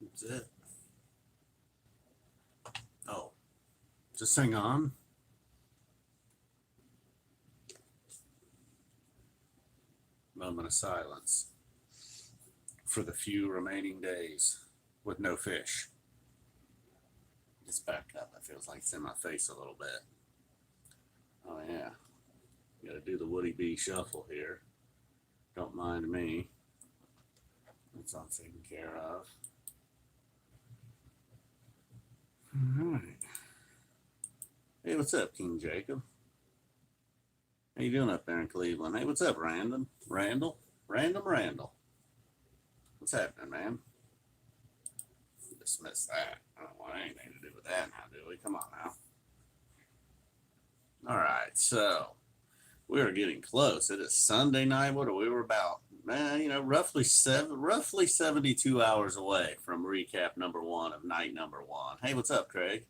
That's it. Oh, is this thing on? Moment of silence for the few remaining days with no fish. It's backed up. It feels like it's in my face a little bit. Oh, yeah. Got to do the Woody B shuffle here. Don't mind me. That's all taken care of. All right. Hey, what's up, King Jacob? How you doing up there in Cleveland? Hey, what's up, Randall? Randall. What's happening, man? Dismiss that. I don't want anything to do with that now, do we? Come on now. All right, so we are getting close. It is Sunday night. What are we about? Man, roughly 72 hours away from recap number one of night number one. Hey, what's up, Craig?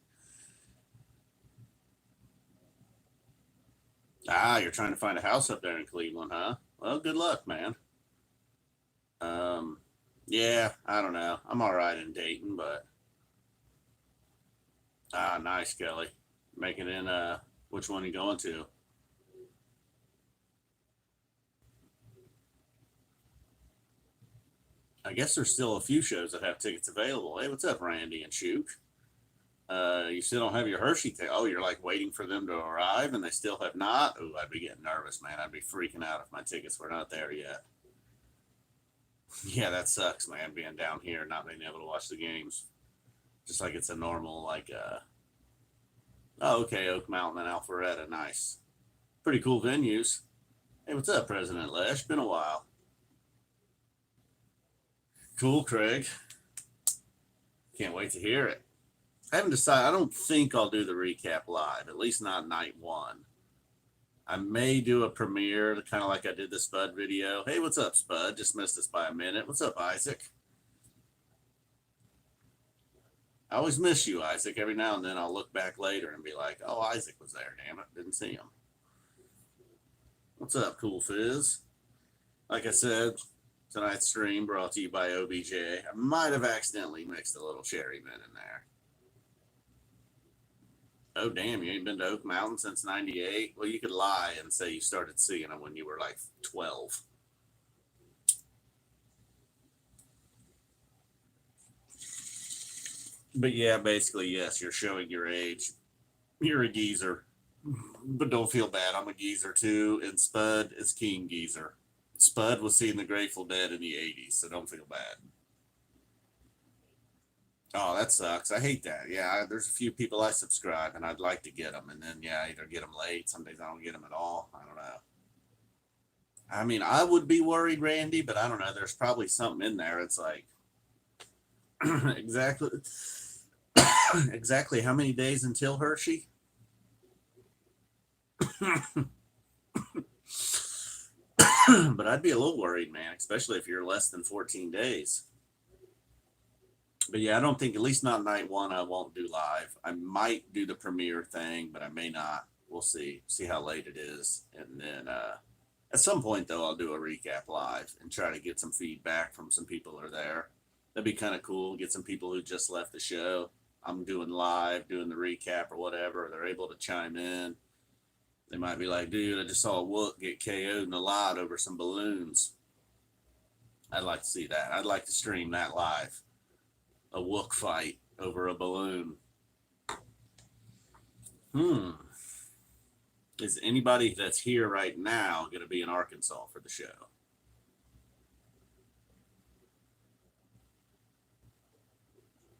You're trying to find a house up there in Cleveland, huh? Well, good luck, man. Yeah, I don't know. I'm all right in Dayton, but nice, Kelly. Making it in. Which one are you going to? I guess there's still a few shows that have tickets available. Hey, what's up, Randy and Shook? You still don't have your Hershey thing. Oh, you're like waiting for them to arrive and they still have not? Oh, I'd be getting nervous, man. I'd be freaking out if my tickets were not there yet. Yeah, that sucks, man, being down here and not being able to watch the games. Just like it's a normal, oh, okay, Oak Mountain and Alpharetta. Nice. Pretty cool venues. Hey, what's up, President Lesh? Been a while. Cool, Craig. Can't wait to hear it. I haven't decided. I don't think I'll do the recap live, at least not night one. I may do a premiere, kind of like I did the Spud video. Hey, what's up, Spud? Just missed us by a minute. What's up, Isaac? I always miss you, Isaac. Every now and then I'll look back later and be like, oh, Isaac was there, damn it. Didn't see him. What's up, Cool Fizz? Like I said, tonight's stream brought to you by OBJ. I might have accidentally mixed a little cherry mint in there. Oh, damn, you ain't been to Oak Mountain since 98? Well, you could lie and say you started seeing them when you were like 12. But yeah, basically, yes, you're showing your age. You're a geezer. But don't feel bad. I'm a geezer too. And Spud is King Geezer. Spud was seeing the Grateful Dead in the 80s, so don't feel bad. Oh, that sucks. I hate that. Yeah, there's a few people I subscribe and I'd like to get them. And then, yeah, I either get them late. Some days I don't get them at all. I don't know. I mean, I would be worried, Randy, but I don't know. There's probably something in there. It's like, exactly. Exactly how many days until Hershey? But I'd be a little worried, man, especially if you're less than 14 days. But yeah, I don't think, at least not night one, I won't do live. I might do the premiere thing, but I may not. We'll see. See how late it is. And then at some point, though, I'll do a recap live and try to get some feedback from some people who are there. That'd be kind of cool. Get some people who just left the show. I'm doing live, doing the recap or whatever. They're able to chime in. They might be like, dude, I just saw a Wook get KO'd in a lot over some balloons. I'd like to see that. I'd like to stream that live. A Wook fight over a balloon. Is anybody that's here right now going to be in Arkansas for the show?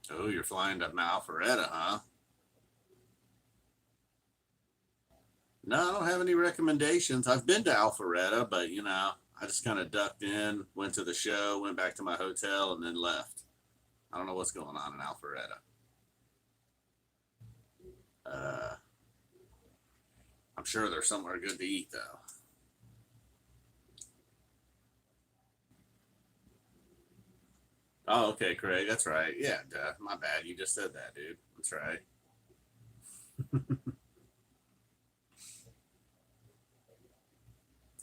Oh, you're flying to Alpharetta, huh? No, I don't have any recommendations. I've been to Alpharetta, but I just kind of ducked in, went to the show, went back to my hotel, and then left. I don't know what's going on in Alpharetta. I'm sure there's somewhere good to eat, though. Oh, okay, Craig. That's right. Yeah, duh. My bad. You just said that, dude. That's right.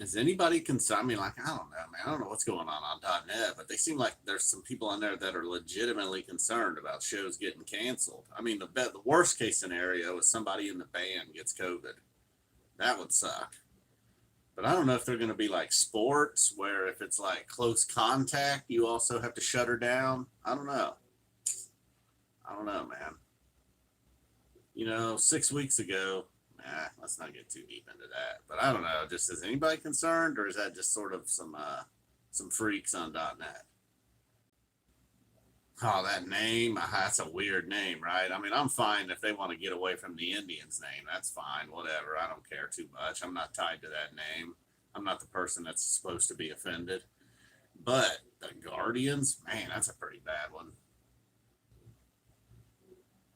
Is anybody concerned? I mean, like, I don't know, man. I don't know what's going on .net, but they seem like there's some people on there that are legitimately concerned about shows getting canceled. I mean, the worst case scenario is somebody in the band gets COVID. That would suck. But I don't know if they're going to be like sports, where if it's like close contact, you also have to shut her down. I don't know. I don't know, man. 6 weeks ago, let's not get too deep into that. But I don't know. Just is anybody concerned, or is that just sort of some freaks on .net? Oh, that name, that's a weird name, right? I mean, I'm fine if they want to get away from the Indians name. That's fine, whatever. I don't care too much. I'm not tied to that name. I'm not the person that's supposed to be offended. But the Guardians, man, that's a pretty bad one.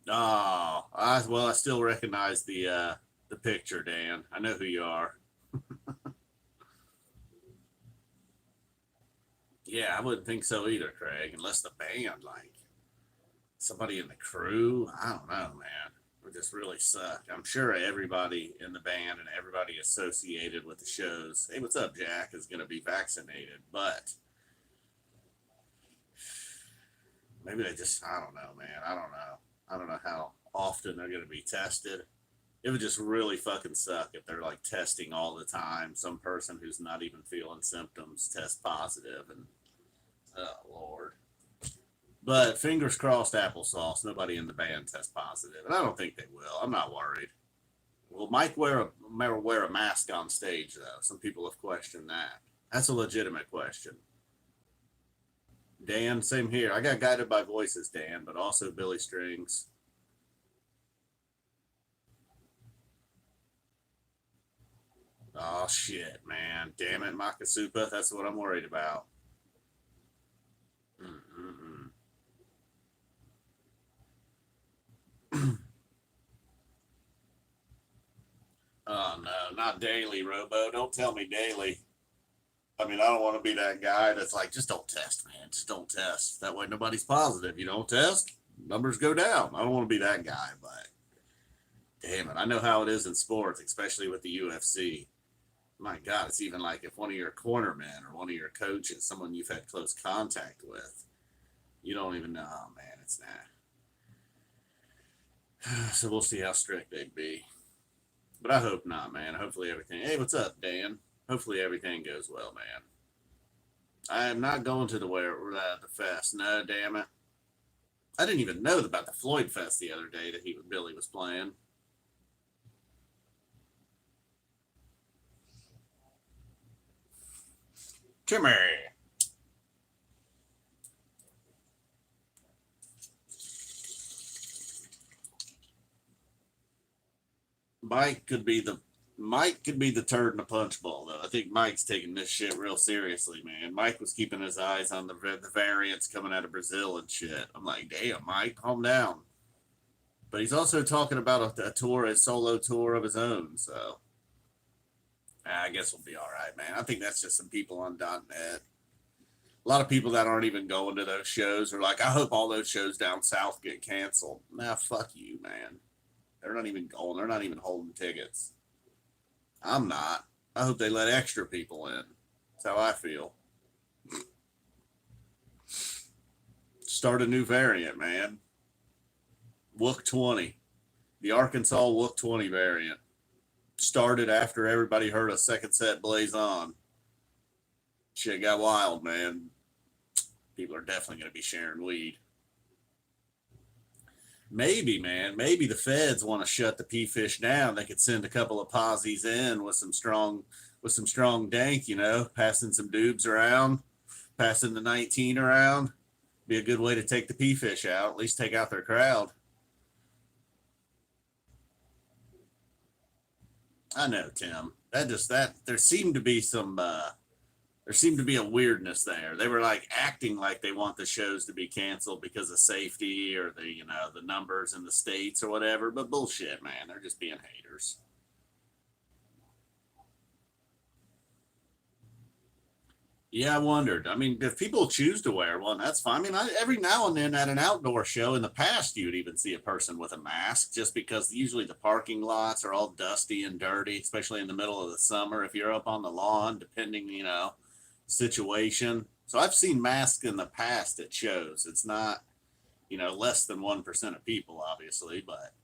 Oh, I still recognize the picture, Dan. I know who you are. Yeah, I wouldn't think so either, Craig, unless the band, like somebody in the crew. I don't know, man. Would just really suck. I'm sure everybody in the band and everybody associated with the shows, hey, what's up, Jack, is going to be vaccinated. But maybe they just, I don't know, man. I don't know. I don't know how often they're going to be tested. It would just really fucking suck if they're like testing all the time. Some person who's not even feeling symptoms test positive, and oh Lord. But fingers crossed, applesauce. Nobody in the band tests positive, and I don't think they will. I'm not worried. Will Mike wear a mask on stage though? Some people have questioned that. That's a legitimate question. Dan, same here. I got guided by voices, Dan, but also Billy Strings. Oh shit, man! Damn it, Makasupa. That's what I'm worried about. Mm-mm-mm. Oh no, not daily, Robo. Don't tell me daily. I mean, I don't want to be that guy that's like, just don't test, man. Just don't test. That way nobody's positive. You don't test, numbers go down. I don't want to be that guy, but damn it. I know how it is in sports, especially with the UFC. My God, it's even like if one of your cornermen or one of your coaches, someone you've had close contact with, you don't even know, oh man, it's not. So we'll see how strict they'd be. But I hope not, man. Hopefully everything. Hey, what's up, Dan? Hopefully everything goes well, man. I am not going to the fest. No, damn it. I didn't even know about the Floyd Fest the other day that Billy was playing. Timmy. Mike could be the turd in the punch bowl though. I think Mike's taking this shit real seriously, man. Mike was keeping his eyes on the variants coming out of Brazil and shit. I'm like, damn, Mike, calm down. But he's also talking about a solo tour of his own. So I guess we'll be all right, man. I think that's just some people on .net. A lot of people that aren't even going to those shows are like, I hope all those shows down south get canceled. Nah, fuck you, man. They're not even going. They're not even holding tickets. I'm not. I hope they let extra people in. That's how I feel. Start a new variant, man. Wook 20. The Arkansas Wook 20 variant. Started after everybody heard a second set blaze on. Shit got wild, man. People are definitely going to be sharing weed. Maybe, man. Maybe the feds want to shut the Phish down. They could send a couple of posies in with some strong dank, passing some dubs around, passing the 19 around. Be a good way to take the Phish out. At least take out their crowd. I know, Tim. That there seemed to be a weirdness there. They were like acting like they want the shows to be canceled because of safety or the numbers in the states or whatever. But bullshit, man. They're just being haters. Yeah, I wondered. I mean, if people choose to wear one, that's fine. I mean, every now and then at an outdoor show in the past, you'd even see a person with a mask just because usually the parking lots are all dusty and dirty, especially in the middle of the summer. If you're up on the lawn, depending, situation. So I've seen masks in the past at shows. It's not, less than 1% of people, obviously, but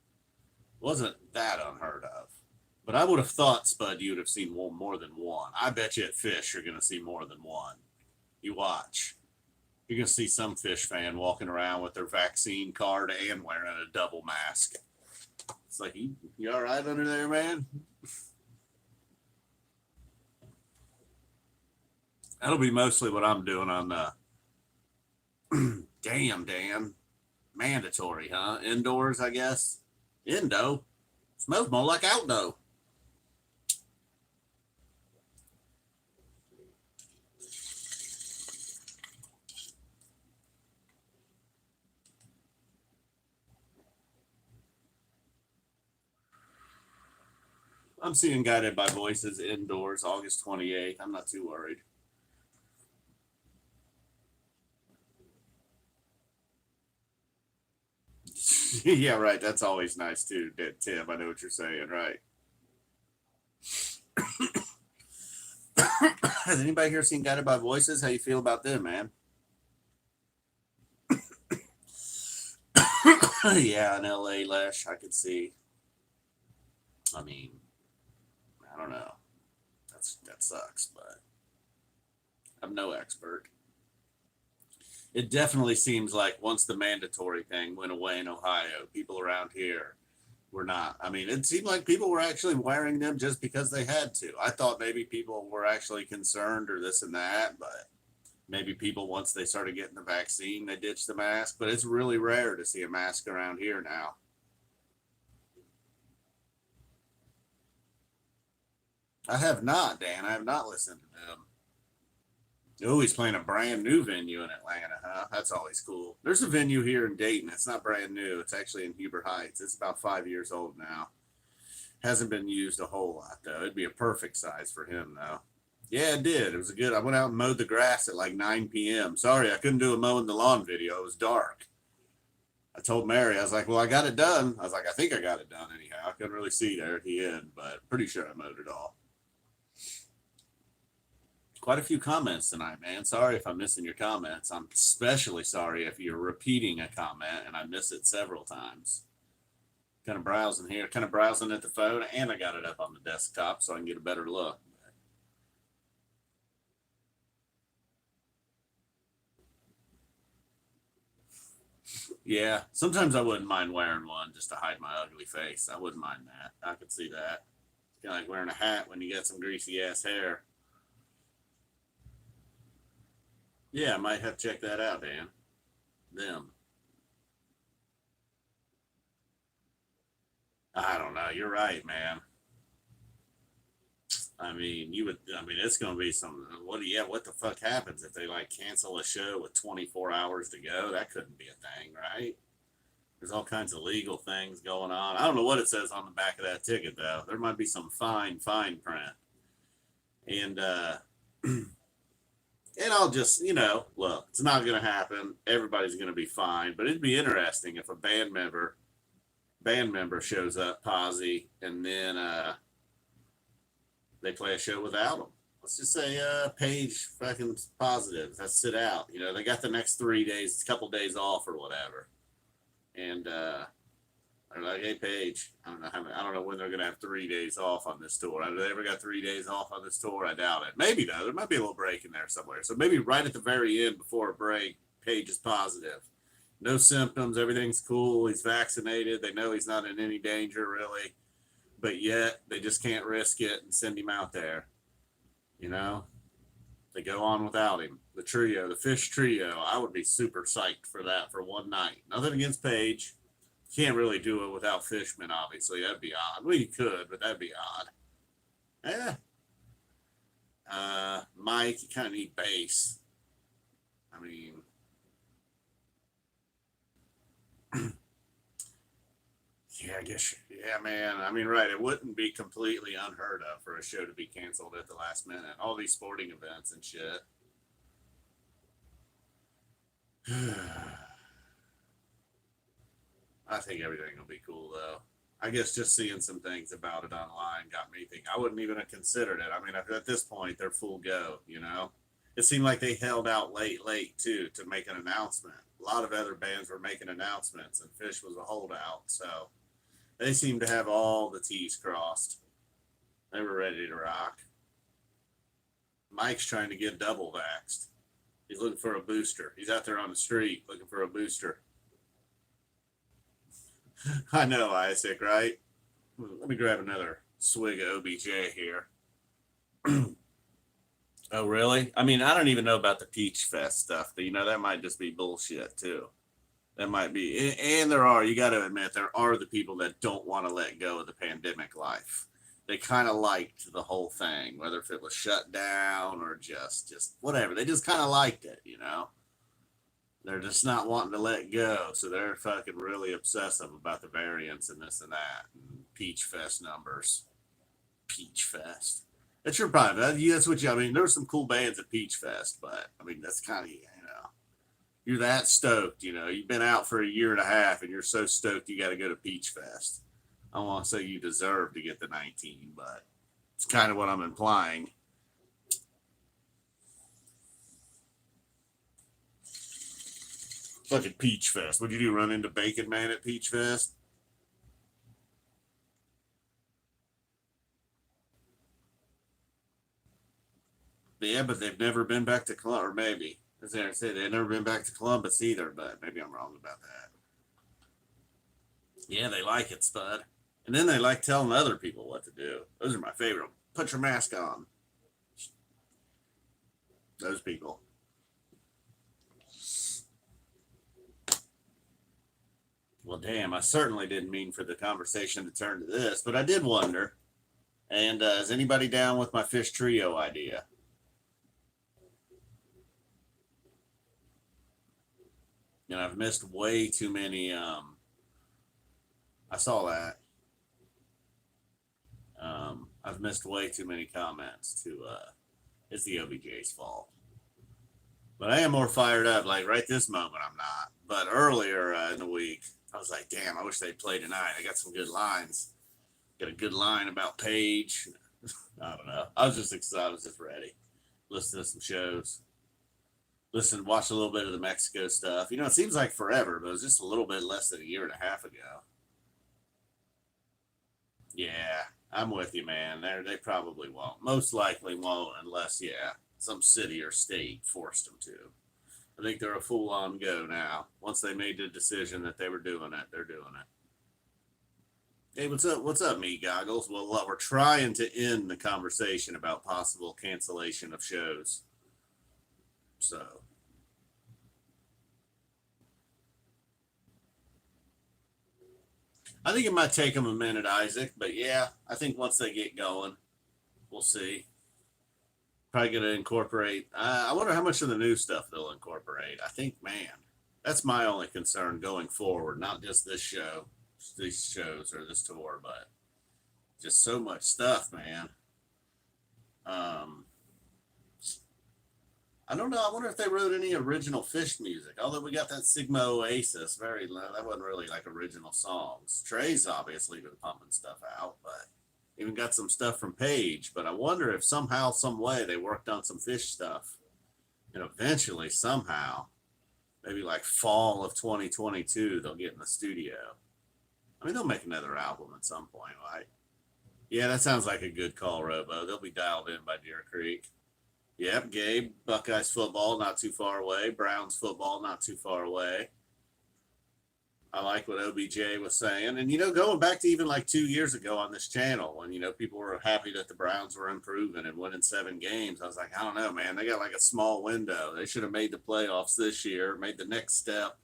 it wasn't that unheard of. But I would have thought, Spud, you'd have seen more than one. I bet you at Phish you're going to see more than one. You watch. You're going to see some Phish fan walking around with their vaccine card and wearing a double mask. It's like, you all right under there, man? That'll be mostly what I'm doing on the. Damn, Dan. Mandatory, huh? Indoors, I guess. Indo. Smells more like outdoor. I'm seeing Guided by Voices indoors August 28th. I'm not too worried. Yeah, right. That's always nice too, Tim. I know what you're saying, right? Has anybody here seen Guided by Voices? How you feel about them, man? Yeah, in LA, Lesh, I could see. I mean, I don't know. That sucks, but I'm no expert. It definitely seems like once the mandatory thing went away in Ohio, people around here were not. I mean, it seemed like people were actually wearing them just because they had to. I thought maybe people were actually concerned or this and that, but maybe people, once they started getting the vaccine, they ditched the mask. But it's really rare to see a mask around here now. I have not, Dan. I have not listened to them. Oh, he's playing a brand new venue in Atlanta, huh? That's always cool. There's a venue here in Dayton. It's not brand new. It's actually in Huber Heights. It's about 5 years old now. Hasn't been used a whole lot though. It'd be a perfect size for him though. Yeah, it did. It was a good. I went out and mowed the grass at like 9 p.m. Sorry, I couldn't do a mowing the lawn video. It was dark. I told Mary, I was like, well, I got it done. I was like, I think I got it done anyhow. I couldn't really see there at the end, but pretty sure I mowed it all. Quite a few comments tonight, man. Sorry if I'm missing your comments. I'm especially sorry if you're repeating a comment and I miss it several times. Kind of browsing here, kind of browsing at the phone, and I got it up on the desktop so I can get a better look. Yeah, sometimes I wouldn't mind wearing one just to hide my ugly face. I wouldn't mind that. I could see that. It's kind of like wearing a hat when you got some greasy ass hair. Yeah, I might have to check that out, Dan. Them. I don't know. You're right, man. I mean, you would. I mean, it's going to be some. What? Yeah. What the fuck happens if they like cancel a show with 24 hours to go? That couldn't be a thing, right? There's all kinds of legal things going on. I don't know what it says on the back of that ticket though. There might be some fine print. And and I'll just, look, it's not going to happen. Everybody's going to be fine, but it'd be interesting if a band member shows up, Posy, and then they play a show without them. Let's just say Page fucking positive. Let's sit out. They got the next 3 days, a couple days off or whatever, and they're like, "Hey, Paige, I don't know when they're gonna have 3 days off on this tour. Have they ever got 3 days off on this tour? I doubt it. Maybe though. There might be a little break in there somewhere. So maybe right at the very end, before a break, Paige is positive. No symptoms. Everything's cool. He's vaccinated. They know he's not in any danger really, but yet they just can't risk it and send him out there. You know, they go on without him. The trio, the Phish trio. I would be super psyched for that for one night. Nothing against Paige. Can't really do it without Fishman, obviously. That'd be odd. Well, you could, but that'd be odd. Yeah. Mike, you kind of need bass. I mean, yeah, I guess. Yeah, man. I mean, right. It wouldn't be completely unheard of for a show to be canceled at the last minute. All these sporting events and shit. I think everything will be cool though. I guess just seeing some things about it online got me thinking. I wouldn't even have considered it. I mean, at this point, they're full go. You know, it seemed like they held out late too to make an announcement. A lot of other bands were making announcements, and Phish was a holdout. So they seemed to have all the T's crossed. They were ready to rock. Mike's trying to get double vaxxed. He's looking for a booster. He's out there on the street looking for a booster. I know, Isaac, right? Let me grab another swig of OBJ here. Oh, really? I mean, I don't even know about the Peach Fest stuff. But, you know, that might just be bullshit, too. That might be. And there are, you got to admit, there are the people that don't want to let go of the pandemic life. They kind of liked the whole thing, whether if it was shut down or just whatever. They just kind of liked it, you know? They're just not wanting to let go. So they're fucking really obsessive about the variants and this and that. And Peach Fest numbers. Peach Fest. That's your private. That's what you, I mean, there's some cool bands at Peach Fest, but I mean, that's kind of, you know, you're that stoked, you know, you've been out for a year and a half and you're so stoked you got to go to Peach Fest. I don't want to say you deserve to get the 19, but it's kind of what I'm implying. Fucking Peach Fest. What'd you do? Run into Bacon Man at Peach Fest? Yeah, but they've never been back to Columbus, or maybe. As I say, they've never been back to Columbus either, but maybe I'm wrong about that. Yeah, they like it, Spud. And then they like telling other people what to do. Those are my favorite. Put your mask on. Those people. Well, damn, I certainly didn't mean for the conversation to turn to this, but I did wonder. And is anybody down with my Phish Trio idea? And I've missed way too many. I saw that. I've missed way too many comments to. It's the OBJ's fault. But I am more fired up. Like right this moment, I'm not. But earlier in the week, I was like, damn, I wish they'd play tonight. I got some good lines. Got a good line about Paige. I don't know. I was just excited. I was just ready. Listen to some shows. Watch a little bit of the Mexico stuff. You know, it seems like forever, but it was just a little bit less than a year and a half ago. Yeah, I'm with you, man. They probably won't. Most likely won't unless, yeah, some city or state forced them to. I think they're a full on go now. Once they made the decision that they were doing it, they're doing it. Hey, what's up? What's up, me goggles? Well, we're trying to end the conversation about possible cancellation of shows. So. I think it might take them a minute, Isaac, but yeah, I think once they get going, we'll see. Probably going to incorporate. I wonder how much of the new stuff they'll incorporate. I think, man, that's my only concern going forward. Not just this show, these shows or this tour, but just so much stuff, man. I don't know. I wonder if they wrote any original Phish music. Although we got that Sigma Oasis, that wasn't really like original songs. Trey's obviously been pumping stuff out, but even got some stuff from Paige. But I wonder if somehow, some way, they worked on some Phish stuff, and eventually, somehow, maybe like fall of 2022, they'll get in the studio. I mean, they'll make another album at some point, right? Yeah, that sounds like a good call, Robo. They'll be dialed in by Deer Creek. Yep, Gabe, Buckeyes football, not too far away. Browns football, not too far away. I like what OBJ was saying. And, you know, going back to even like 2 years ago on this channel when, you know, people were happy that the Browns were improving and winning 7 games, I was like, I don't know, man. They got like a small window. They should have made the playoffs this year, made the next step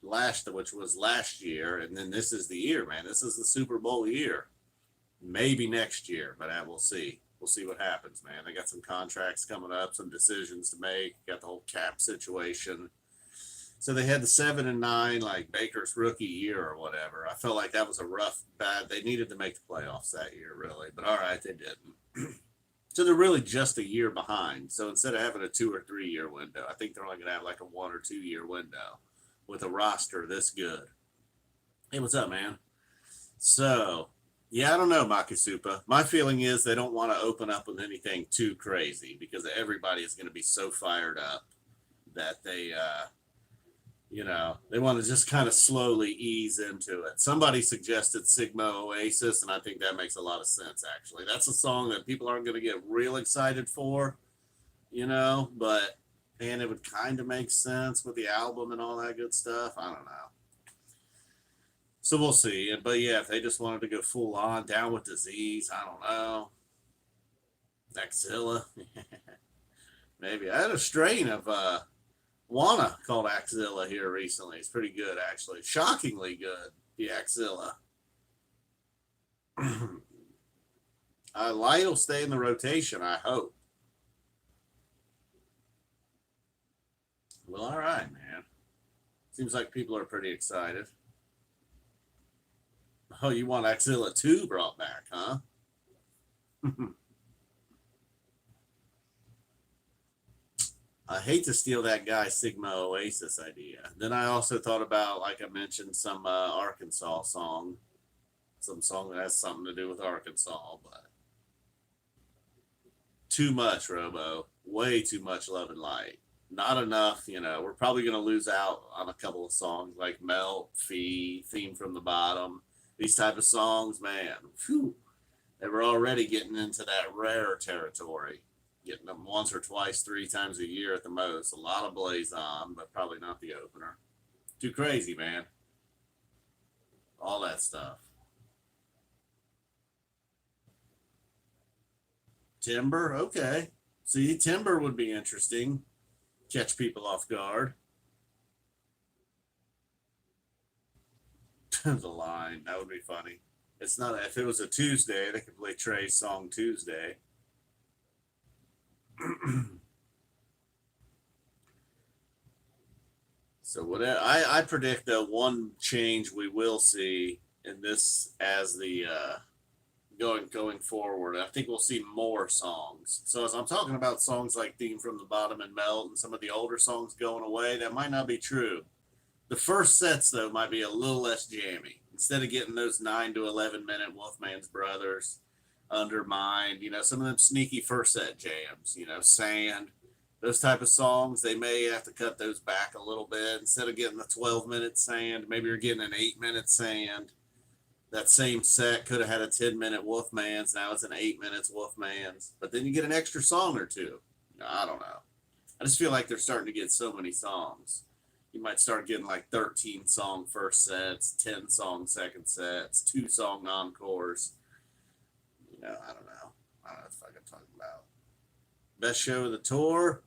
which was last year. And then this is the year, man. This is the Super Bowl year. Maybe next year, but we'll see. We'll see what happens, man. They got some contracts coming up, some decisions to make. Got the whole cap situation. So they had the 7-9, like Baker's rookie year or whatever. I felt like that was a rough, bad. They needed to make the playoffs that year, really. But all right, they didn't. So they're really just a year behind. So instead of having a 2 or 3 year window, I think they're only going to have like a 1 or 2 year window with a roster this good. Hey, what's up, man? So, yeah, I don't know, Makasupa. My feeling is they don't want to open up with anything too crazy because everybody is going to be so fired up that they want to just kind of slowly ease into it. Somebody suggested Sigma Oasis, and I think that makes a lot of sense, actually. That's a song that people aren't going to get real excited for, but, and it would kind of make sense with the album and all that good stuff. I don't know. So we'll see. But yeah, if they just wanted to go full on, Down with Disease, I don't know. Axilla. Maybe. I had a strain of Wanna called Axilla here recently. It's pretty good, actually. Shockingly good, the Axilla. Light will stay in the rotation, I hope. Well, all right, man. Seems like people are pretty excited. Oh, you want Axilla 2 brought back, huh? I hate to steal that guy Sigma Oasis idea. Then I also thought about, like I mentioned, some Arkansas song. Some song that has something to do with Arkansas, but too much, Robo. Way too much Love and Light. Not enough, we're probably going to lose out on a couple of songs like Melt, Fee, Theme from the Bottom. These type of songs, man, whew, they were already getting into that rare territory, getting them once or twice, 3 times a year at the most. A lot of Blaze On, but probably not the opener. Too crazy, man. All that stuff. Timber, okay. See, Timber would be interesting. Catch people off guard. The line. That would be funny. It's not, if it was a Tuesday, they could play Trey's song Tuesday. So what I predict that one change we will see in this as the going forward, I think we'll see more songs. So as I'm talking about songs like Theme from the Bottom and Melt and some of the older songs going away, that might not be true. The first sets, though, might be a little less jammy. Instead of getting those 9 to 11 minute Wolfman's Brothers, Undermined, some of them sneaky first set jams, Sand, those type of songs, they may have to cut those back a little bit. Instead of getting the 12-minute Sand, maybe you're getting an 8-minute Sand. That same set could have had a 10-minute Wolfman's. Now it's an 8 minutes Wolfman's. But then you get an extra song or two. I don't know. I just feel like they're starting to get so many songs. You might start getting like 13 song first sets, 10 song second sets, 2 song encores. I don't know. I don't know what the fuck I'm talking about. Best show of the tour?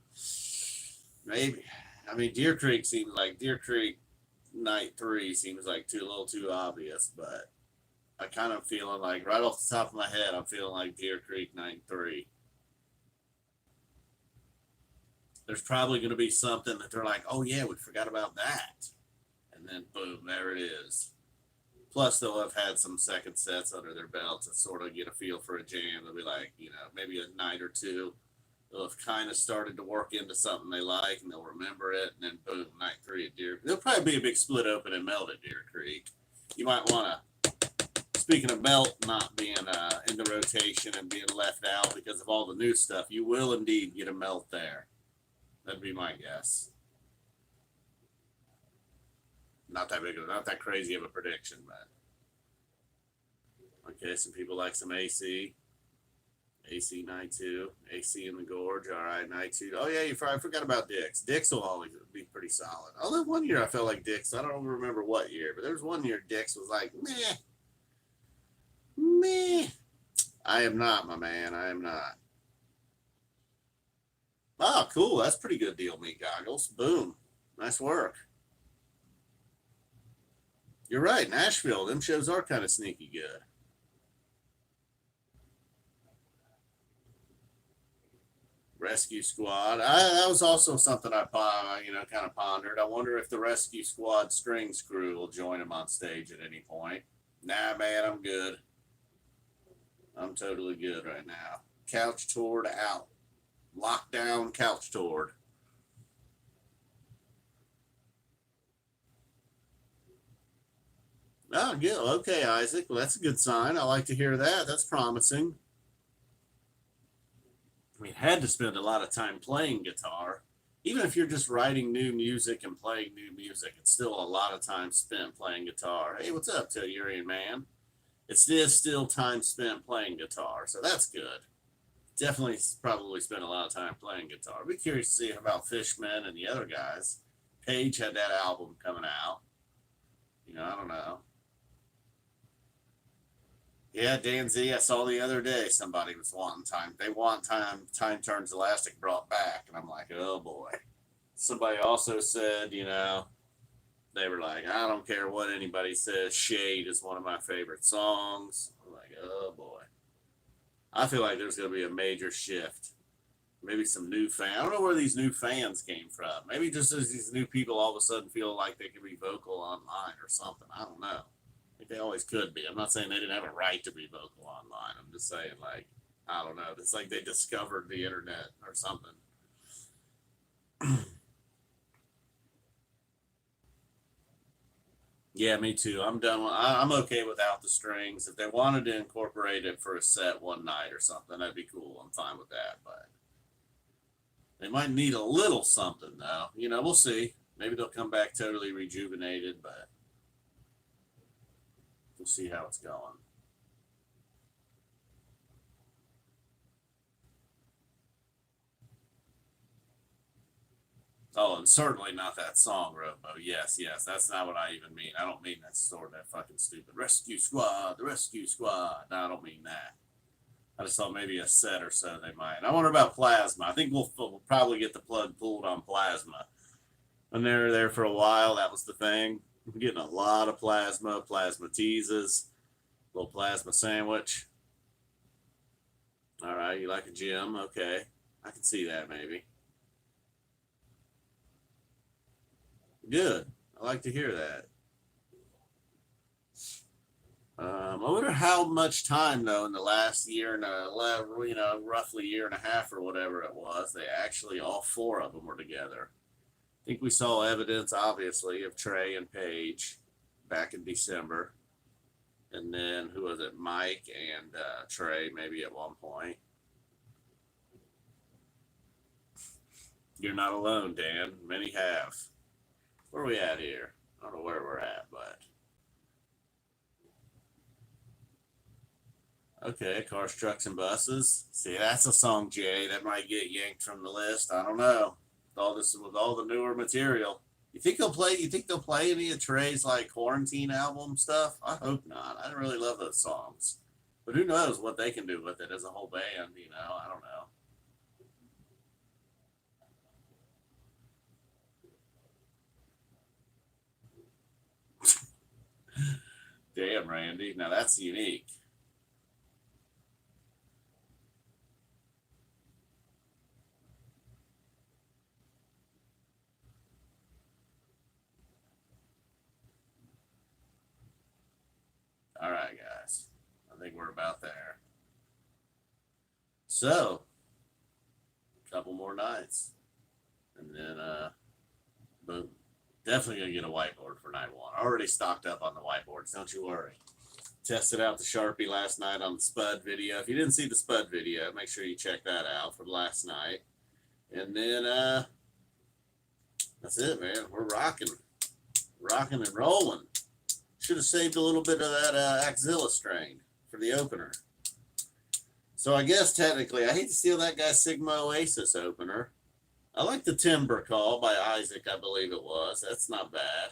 Maybe. I mean, Deer Creek Night 3 seems like a little too obvious, but I kind of feeling like, right off the top of my head, I'm feeling like Deer Creek Night 3. There's probably going to be something that they're like, oh yeah, we forgot about that. And then boom, there it is. Plus, they'll have had some second sets under their belts to sort of get a feel for a jam. They'll be like, maybe a night or two. They'll have kind of started to work into something they like, and they'll remember it. And then boom, Night 3 at Deer Creek. There'll probably be a big split open and Melt at Deer Creek. You might want to, speaking of Melt not being in the rotation and being left out because of all the new stuff, you will indeed get a Melt there. That'd be my guess. Not that crazy of a prediction, but okay. Some people like some AC Night 2, AC in the Gorge. All right, Night 2. Oh yeah, I forgot about Dix. Dix will always be pretty solid. Although one year I felt like Dix. I don't remember what year, but there was one year Dix was like meh. I am not, my man. I am not. Oh, cool. That's pretty good deal, Meat Goggles. Boom. Nice work. You're right. Nashville, them shows are kind of sneaky good. Rescue Squad. That was also something I kind of pondered. I wonder if the Rescue Squad strings crew will join them on stage at any point. Nah, man, I'm good. I'm totally good right now. couch toured out. Lockdown couch toured. Oh, good. Okay, Isaac. Well, that's a good sign. I like to hear that. That's promising. I mean, had to spend a lot of time playing guitar. Even if you're just writing new music and playing new music, it's still a lot of time spent playing guitar. Hey, what's up, Tellurian man? It's still time spent playing guitar, so that's good. Definitely, probably spent a lot of time playing guitar. Be curious to see about Fishman and the other guys. Page had that album coming out. You know, I don't know. Yeah, Dan Z, I saw the other day somebody was wanting time. They want time turns elastic brought back. And I'm like, oh boy. Somebody also said, you know, they were like, I don't care what anybody says. Shade is one of my favorite songs. I'm like, oh boy. I feel like there's going to be a major shift. Maybe some new fans. I don't know where these new fans came from. Maybe just as these new people all of a sudden feel like they can be vocal online or something. I don't know. I think they always could be. I'm not saying they didn't have a right to be vocal online. I'm just saying, like, I don't know. It's like they discovered the internet or something. Yeah, me too. I'm done. I'm okay without the strings. If they wanted to incorporate it for a set one night or something, that'd be cool. I'm fine with that. But they might need a little something, though. You know, we'll see. Maybe they'll come back totally rejuvenated, but we'll see how it's going. Oh, and certainly not that song, Robo. Yes, yes, that's not what I even mean. I don't mean that sort of that fucking stupid rescue squad, the rescue squad. No, I don't mean that. I just thought maybe a set or so they might. I wonder about Plasma. I think we'll probably get the plug pulled on Plasma. When they were there for a while, that was the thing. I'm getting a lot of plasma teases, little plasma sandwich. All right, you like a gym? Okay, I can see that maybe. Good. I like to hear that. I wonder how much time though in the last year and you know, roughly year and a half or whatever it was, they actually all four of them were together. I think we saw evidence, obviously, of Trey and Paige back in December, and then who was it? Mike and Trey maybe at one point. You're not alone, Dan. Many have. Where are we at here? I don't know where we're at, but okay, cars, trucks, and buses. See, that's a song, Jay, that might get yanked from the list. I don't know. With all the newer material. You think they'll play? You think they'll play any of Trey's like quarantine album stuff? I hope not. I really love those songs, but who knows what they can do with it as a whole band? You know, I don't know. Damn, Randy. Now that's unique. All right, guys. I think we're about there. So, a couple more nights, and then boom. Definitely gonna get a whiteboard for night one. Already stocked up on the whiteboards. Don't you worry. Tested out the Sharpie last night on the Spud video. If you didn't see the Spud video, make sure you check that out from last night. And then that's it, man. We're rocking and rolling. Should have saved a little bit of that Axilla strain for the opener. So I guess technically, I hate to steal that guy Sigma Oasis opener. I like the Timber Call by Isaac, I believe it was. That's not bad.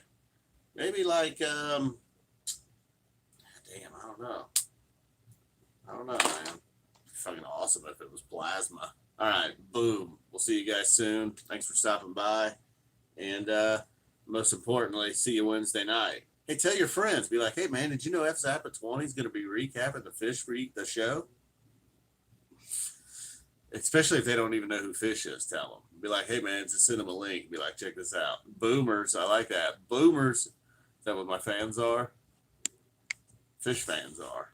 Maybe like, damn, I don't know. I don't know, man. Fucking awesome if it was Plasma. All right, boom. We'll see you guys soon. Thanks for stopping by. And most importantly, see you Wednesday night. Hey, tell your friends. Be like, hey, man, did you know F Zappa 20 is going to be recapping the Phish for the show? Especially if they don't even know who Phish is, tell them. Be like, hey, man, just send them a link. Be like, check this out. Boomers, I like that. Boomers, is that what my fans are? Phish fans are.